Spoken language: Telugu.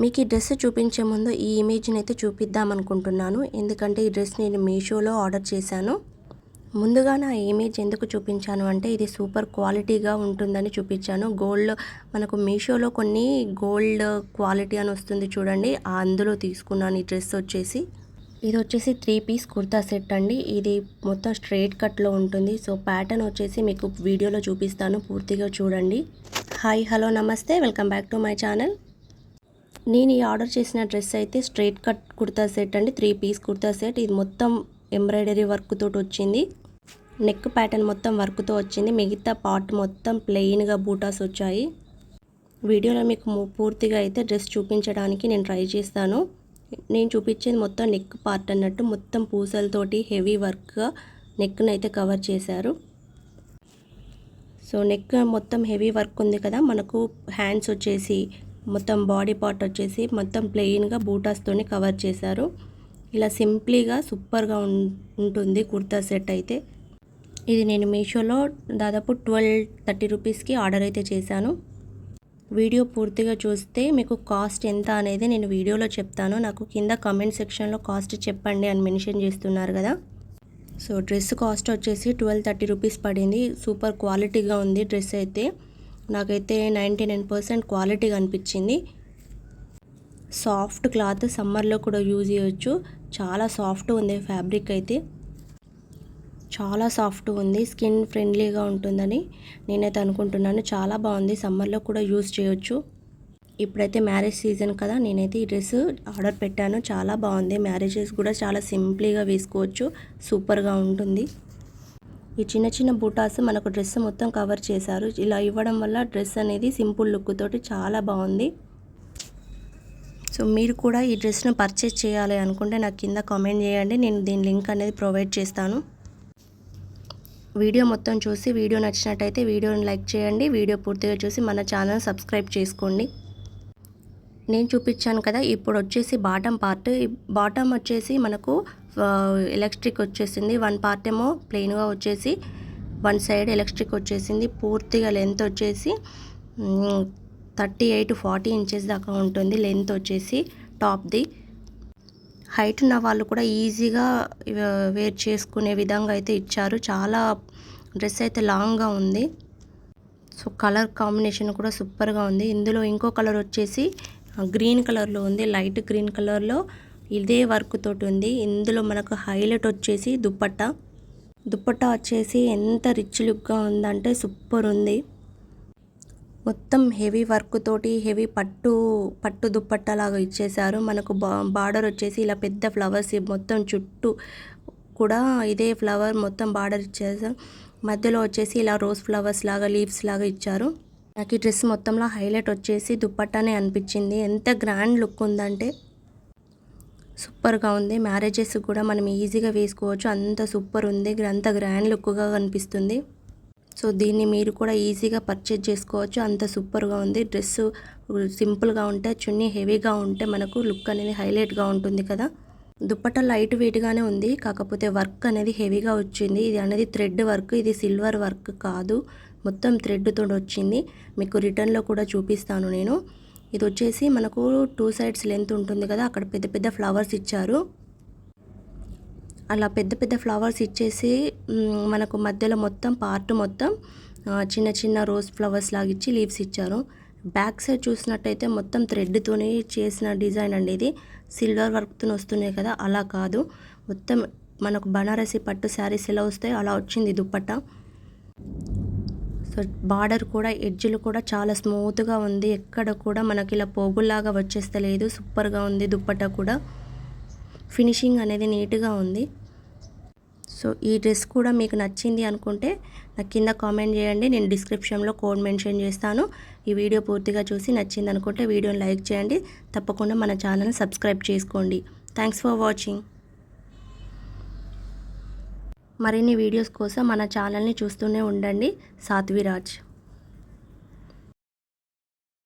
మీకు ఈ డ్రెస్ చూపించే ముందు ఈ ఇమేజ్ని అయితే చూపిద్దాం అనుకుంటున్నాను. ఎందుకంటే ఈ డ్రెస్ నేను మీషోలో ఆర్డర్ చేశాను. ముందుగా నా ఇమేజ్ ఎందుకు చూపించాను అంటే ఇది సూపర్ క్వాలిటీగా ఉంటుందని చూపించాను. గోల్డ్ మనకు మీషోలో కొన్ని గోల్డ్ క్వాలిటీ అని వస్తుంది చూడండి, అందులో తీసుకున్నాను. ఈ డ్రెస్ వచ్చేసి ఇది వచ్చేసి 3 పీస్ కుర్తా సెట్ అండి. ఇది మొత్తం స్ట్రైట్ కట్లో ఉంటుంది. సో ప్యాటర్న్ వచ్చేసి మీకు వీడియోలో చూపిస్తాను, పూర్తిగా చూడండి. హాయ్ హలో నమస్తే, welcome back to my channel. నేను ఈ ఆర్డర్ చేసిన డ్రెస్ అయితే స్ట్రైట్ కట్ కుర్తా సెట్ అండి, 3 పీస్ కుర్తా సెట్. ఇది మొత్తం ఎంబ్రాయిడరీ వర్క్ తోటి వచ్చింది. నెక్ ప్యాటర్న్ మొత్తం వర్క్తో వచ్చింది. మిగతా పార్ట్ మొత్తం ప్లెయిన్గా బూటాస్ వచ్చాయి. వీడియోలో మీకు పూర్తిగా అయితే డ్రెస్ చూపించడానికి నేను ట్రై చేస్తాను. నేను చూపించేది మొత్తం నెక్ పార్ట్ అన్నట్టు, మొత్తం పూసలతోటి హెవీ వర్క్గా నెక్ను అయితే కవర్ చేశారు. సో నెక్ మొత్తం హెవీ వర్క్ ఉంది కదా, మనకు హ్యాండ్స్ వచ్చేసి మొత్తం బాడీ పార్ట్ వచ్చేసి మొత్తం ప్లెయిన్గా బూటాస్తోని కవర్ చేశారు. ఇలా సింప్లీగా సూపర్గా ఉంటుంది కుర్తా సెట్ అయితే. ఇది నేను మీషోలో దాదాపు 12-13 రూపీస్కి ఆర్డర్ అయితే చేశాను. వీడియో పూర్తిగా చూస్తే మీకు కాస్ట్ ఎంత అనేది నేను వీడియోలో చెప్తాను. నాకు కింద కామెంట్ సెక్షన్లో కాస్ట్ చెప్పండి అని మెన్షన్ చేస్తున్నారు కదా. సో డ్రెస్ కాస్ట్ వచ్చేసి 12-13 రూపీస్ పడింది. సూపర్ క్వాలిటీగా ఉంది డ్రెస్ అయితే. నాకైతే 99% క్వాలిటీగా అనిపించింది. సాఫ్ట్ క్లాత్, సమ్మర్లో కూడా యూజ్ చేయొచ్చు. చాలా సాఫ్ట్ ఉంది ఫ్యాబ్రిక్ అయితే, చాలా సాఫ్ట్ ఉంది. స్కిన్ ఫ్రెండ్లీగా ఉంటుందని నేనైతే అనుకుంటున్నాను. చాలా బాగుంది, సమ్మర్లో కూడా యూజ్ చేయొచ్చు. ఇప్పుడైతే మ్యారేజ్ సీజన్ కదా, నేనైతే ఈ డ్రెస్ ఆర్డర్ పెట్టాను. చాలా బాగుంది. మ్యారేజెస్ కూడా చాలా సింప్లీగా వేసుకోవచ్చు, సూపర్గా ఉంటుంది. ఈ చిన్న చిన్న బూటాస్ మనకు డ్రెస్ మొత్తం కవర్ చేశారు. ఇలా ఇవ్వడం వల్ల డ్రెస్ అనేది సింపుల్ లుక్ తోటి చాలా బాగుంది. సో మీరు కూడా ఈ డ్రెస్ను పర్చేస్ చేయాలి అనుకుంటే నాకు కింద కామెంట్ చేయండి, నేను దీని లింక్ అనేది ప్రొవైడ్ చేస్తాను. వీడియో మొత్తం చూసి వీడియో నచ్చినట్టయితే వీడియోని లైక్ చేయండి. వీడియో పూర్తిగా చూసి మన ఛానల్ సబ్స్క్రైబ్ చేసుకోండి. నేను చూపించాను కదా, ఇప్పుడు వచ్చేసి బాటమ్ పార్ట్. ఈ బాటమ్ వచ్చేసి మనకు ఎలక్ట్రిక్ వచ్చేసింది. 1 పార్ట్ ఏమో ప్లెయిన్గా వచ్చేసి 1 సైడ్ ఎలక్ట్రిక్ వచ్చేసింది. పూర్తిగా లెంత్ వచ్చేసి 38-40 ఇంచెస్ దాకా ఉంటుంది లెంత్ వచ్చేసి టాప్ది. హైట్ ఉన్న వాళ్ళు కూడా ఈజీగా వేర్ చేసుకునే విధంగా అయితే ఇచ్చారు. చాలా డ్రెస్ అయితే లాంగ్గా ఉంది. సో కలర్ కాంబినేషన్ కూడా సూపర్గా ఉంది. ఇందులో ఇంకో కలర్ వచ్చేసి గ్రీన్ కలర్లో ఉంది, లైట్ గ్రీన్ కలర్లో ఇదే వర్క్ తోటి ఉంది. ఇందులో మనకు హైలైట్ వచ్చేసి దుప్పట్టా వచ్చేసి ఎంత రిచ్ లుక్గా ఉందంటే సూపర్ ఉంది. మొత్తం హెవీ వర్క్ తోటి హెవీ పట్టు దుప్పట్టా లాగా ఇచ్చేసారు. మనకు బార్డర్ వచ్చేసి ఇలా పెద్ద ఫ్లవర్స్ మొత్తం చుట్టూ కూడా ఇదే ఫ్లవర్ మొత్తం బార్డర్ ఇచ్చేసారు. మధ్యలో వచ్చేసి ఇలా రోజ్ ఫ్లవర్స్ లాగా లీవ్స్ లాగా ఇచ్చారు. నాకు ఈ డ్రెస్ మొత్తంలో హైలైట్ వచ్చేసి దుప్పట్టానే అనిపించింది. ఎంత గ్రాండ్ లుక్ ఉందంటే సూపర్గా ఉంది. మ్యారేజెస్ కూడా మనం ఈజీగా వేసుకోవచ్చు, అంత సూపర్ ఉంది, అంత గ్రాండ్ లుక్గా కనిపిస్తుంది. సో దీన్ని మీరు కూడా ఈజీగా పర్చేజ్ చేసుకోవచ్చు, అంత సూపర్గా ఉంది. డ్రెస్ సింపుల్గా ఉంటే, చున్నీ హెవీగా ఉంటే మనకు లుక్ అనేది హైలైట్గా ఉంటుంది కదా. దుప్పట్టా లైట్ వెయిట్గానే ఉంది, కాకపోతే వర్క్ అనేది హెవీగా వచ్చింది. ఇది అనేది థ్రెడ్ వర్క్, ఇది సిల్వర్ వర్క్ కాదు, మొత్తం థ్రెడ్తో వచ్చింది. మీకు రిటర్న్లో కూడా చూపిస్తాను నేను. ఇది వచ్చేసి మనకు 2 సైడ్స్ లెంత్ ఉంటుంది కదా, అక్కడ పెద్ద పెద్ద ఫ్లవర్స్ ఇచ్చారు. అలా పెద్ద పెద్ద ఫ్లవర్స్ ఇచ్చేసి మనకు మధ్యలో మొత్తం పార్ట్ మొత్తం చిన్న చిన్న రోజ్ ఫ్లవర్స్ లాగా ఇచ్చి లీవ్స్ ఇచ్చారు. బ్యాక్ సైడ్ చూసినట్టయితే మొత్తం థ్రెడ్తోనే చేసిన డిజైన్ అండి. ఇది సిల్వర్ వర్క్తో వస్తున్నాయి కదా, అలా కాదు. మొత్తం మనకు బనారసి పట్టు శారీస్ ఎలా వస్తాయో అలా వచ్చింది దుప్పట్టా. సో బార్డర్ కూడా ఎడ్జ్లు కూడా చాలా స్మూత్గా ఉంది. ఎక్కడ కూడా మనకి ఇలా పోగుల్లాగా వచ్చేస్తలేదు. సూపర్గా ఉంది దుప్పట్టా కూడా. ఫినిషింగ్ అనేది నీట్గా ఉంది. సో ఈ డ్రెస్ కూడా మీకు నచ్చింది అనుకుంటే నాకు కింద కామెంట్ చేయండి, నేను డిస్క్రిప్షన్లో కోడ్ మెన్షన్ చేస్తాను. ఈ వీడియో పూర్తిగా చూసి నచ్చింది అనుకుంటే వీడియోని లైక్ చేయండి. తప్పకుండా మన ఛానల్ని సబ్స్క్రైబ్ చేసుకోండి. Thanks for watching. మరిన్ని వీడియోస్ కోసం మన ఛానల్ని చూస్తూనే ఉండండి. సాత్విరాజ్.